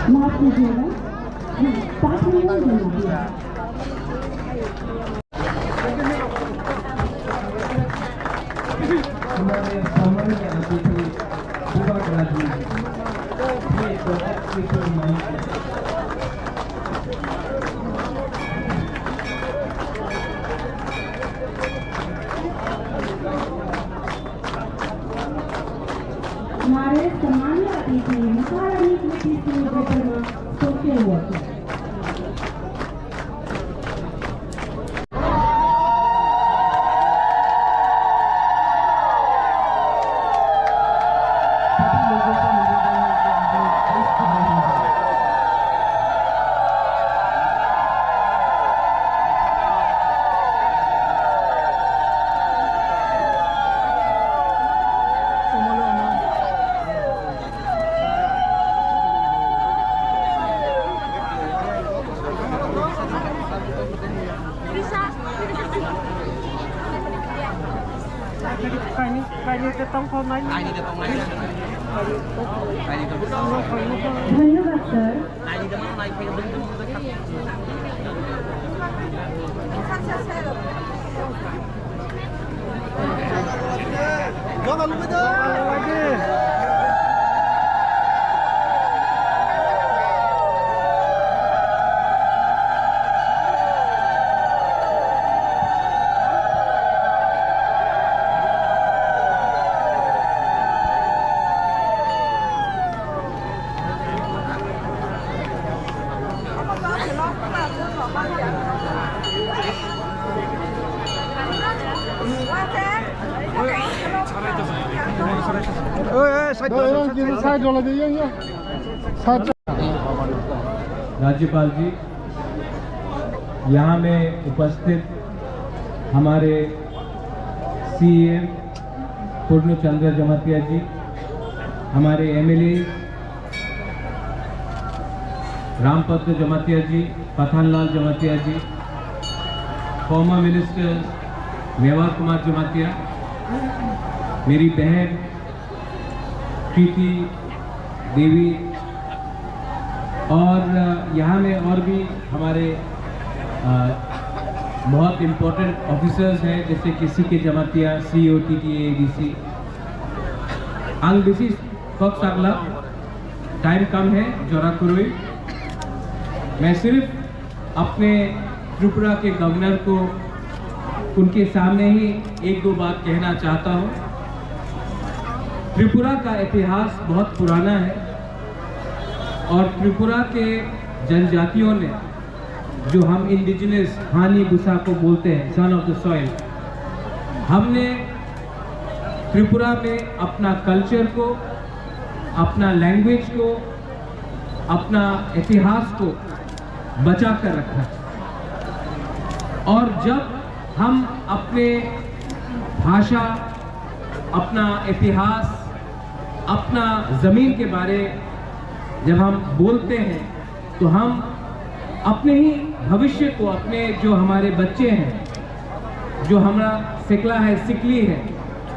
माफ कीजिएगा, साथ में नहीं देना। हमारे सामान्य अतिथि शुभागराजी ये हमारे सामान्य अतिथि महारानी कृति सिंह वर्मा सोशल वर्कर। धन्यवाद सर। राज्यपाल जी, यहाँ में उपस्थित हमारे सीएम पूर्णचंद्र जमातिया जी, हमारे एमएलए रामपत्र जमातिया जी, पठानलाल जमातिया जी, फॉर्मर मिनिस्टर मेवार कुमार जमातिया, मेरी बहन प्रीति देवी, और यहाँ में और भी हमारे बहुत इम्पोर्टेंट ऑफिसर्स हैं, जैसे किसी के जमातिया COTTA आंग बिसी फक सागला टाइम कम है जोरा कुरुई। मैं सिर्फ अपने त्रिपुरा के गवर्नर को उनके सामने ही एक दो बात कहना चाहता हूँ। त्रिपुरा का इतिहास बहुत पुराना है और त्रिपुरा के जनजातियों ने, जो हम इंडिजिनस हानी गुसा को बोलते हैं, सन ऑफ द सॉइल, हमने त्रिपुरा में अपना कल्चर को, अपना लैंग्वेज को, अपना इतिहास को बचा कर रखा। और जब हम अपने भाषा, अपना इतिहास, अपना ज़मीन के बारे जब हम बोलते हैं, तो हम अपने ही भविष्य को, अपने जो हमारे बच्चे हैं, जो हमारा सिकला है, सिकली है,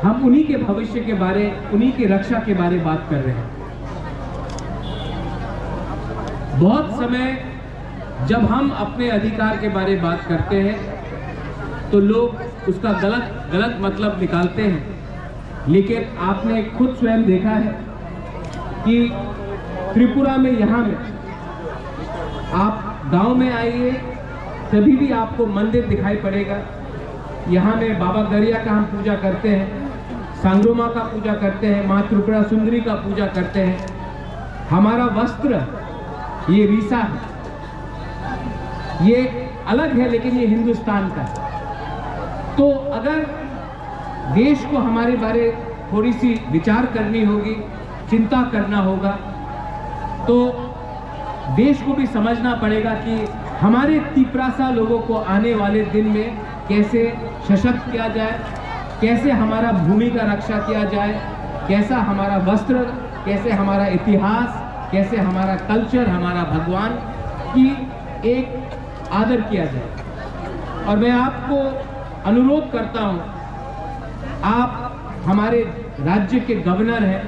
हम उन्हीं के भविष्य के बारे, उन्हीं की रक्षा के बारे बात कर रहे हैं। बहुत समय जब हम अपने अधिकार के बारे बात करते हैं तो लोग उसका गलत मतलब निकालते हैं, लेकिन आपने खुद स्वयं देखा है कि त्रिपुरा में, यहाँ में, आप गांव में आइए, कभी भी आपको मंदिर दिखाई पड़ेगा। यहाँ में बाबा गरिया का हम पूजा करते हैं, सांग्रोमा का पूजा करते हैं, माँ त्रिपुरा सुंदरी का पूजा करते हैं। हमारा वस्त्र ये रीसा है, ये अलग है, लेकिन ये हिंदुस्तान का है। तो अगर देश को हमारे बारे थोड़ी सी विचार करनी होगी, चिंता करना होगा, तो देश को भी समझना पड़ेगा कि हमारे तिपरासा लोगों को आने वाले दिन में कैसे सशक्त किया जाए, कैसे हमारा भूमि का रक्षा किया जाए, कैसा हमारा वस्त्र, कैसे हमारा इतिहास, कैसे हमारा कल्चर, हमारा भगवान की एक आदर किया जाए। और मैं आपको अनुरोध करता हूं, आप हमारे राज्य के गवर्नर हैं,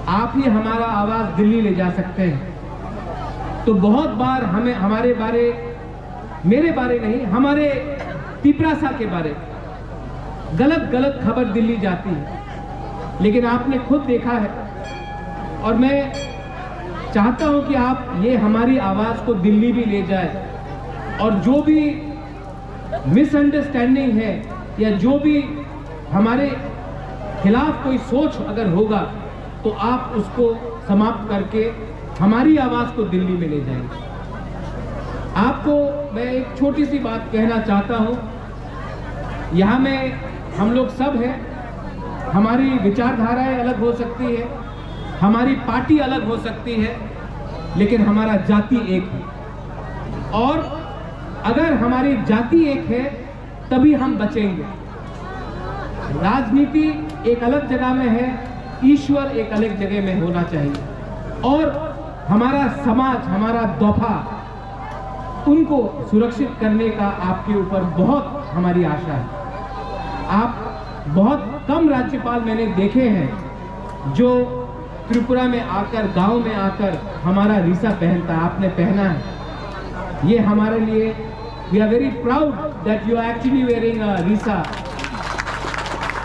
आप ही हमारा आवाज दिल्ली ले जा सकते हैं। तो बहुत बार हमें हमारे बारे, मेरे बारे नहीं, हमारे तिपरासा के बारे गलत खबर दिल्ली जाती है, लेकिन आपने खुद देखा है और मैं चाहता हूं कि आप ये हमारी आवाज को दिल्ली भी ले जाए और जो भी मिसअंडरस्टैंडिंग है या जो भी हमारे खिलाफ कोई सोच अगर होगा तो आप उसको समाप्त करके हमारी आवाज को दिल्ली में ले जाएंगे। आपको मैं एक छोटी सी बात कहना चाहता हूं, यहां में हम लोग सब हैं, हमारी विचारधाराएं अलग हो सकती है, हमारी पार्टी अलग हो सकती है, लेकिन हमारा जाति एक है और अगर हमारी जाति एक है तभी हम बचेंगे। राजनीति एक अलग जगह में है, ईश्वर एक अलग जगह में होना चाहिए और हमारा समाज, हमारा दोफा, उनको सुरक्षित करने का आपके ऊपर बहुत हमारी आशा है। आप बहुत कम राज्यपाल मैंने देखे हैं जो त्रिपुरा में आकर, गांव में आकर हमारा रीसा पहनता, आपने पहना है। ये हमारे लिए, we are very proud that you are actually wearing a risa.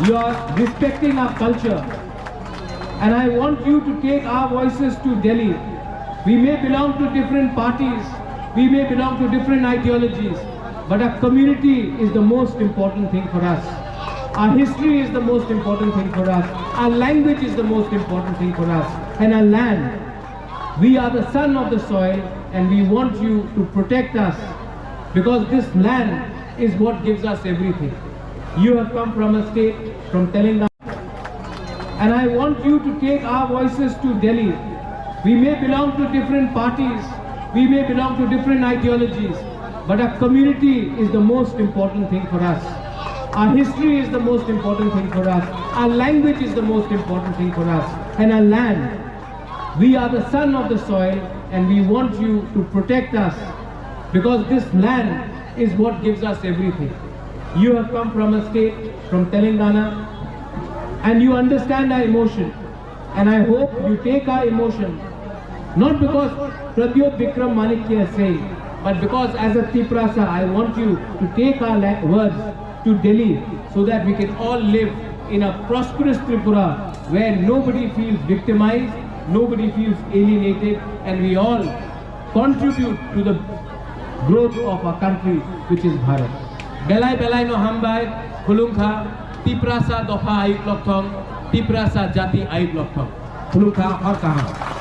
You are respecting our culture, and I want you to take our voices to Delhi. We may belong to different parties, we may belong to different ideologies, but our community is the most important thing for us. Our history is the most important thing for us. Our language is the most important thing for us. And our land. We are the son of the soil, and we want you to protect us because this land is what gives us everything. You have come from a state, from Telangana, and I want you to take our voices to Delhi. We may belong to different parties, we may belong to different ideologies, but our community is the most important thing for us. Our history is the most important thing for us. Our language is the most important thing for us. And our land. We are the son of the soil, and we want you to protect us because this land is what gives us everything. You have come from a state, from Telangana, and you understand our emotion, and I hope you take our emotion, not because Pradyot Vikram Manikya is saying, but because as a Tiprasa, I want you to take our words to Delhi so that we can all live in a prosperous Tripura where nobody feels victimized, nobody feels alienated, and we all contribute to the growth of our country, which is Bharat. Belai no hambai, Khulungkha, Tiprasa doha ayuk lokthong, Tiprasa jati ayuk lokthong. Khulungkha और कहाँ?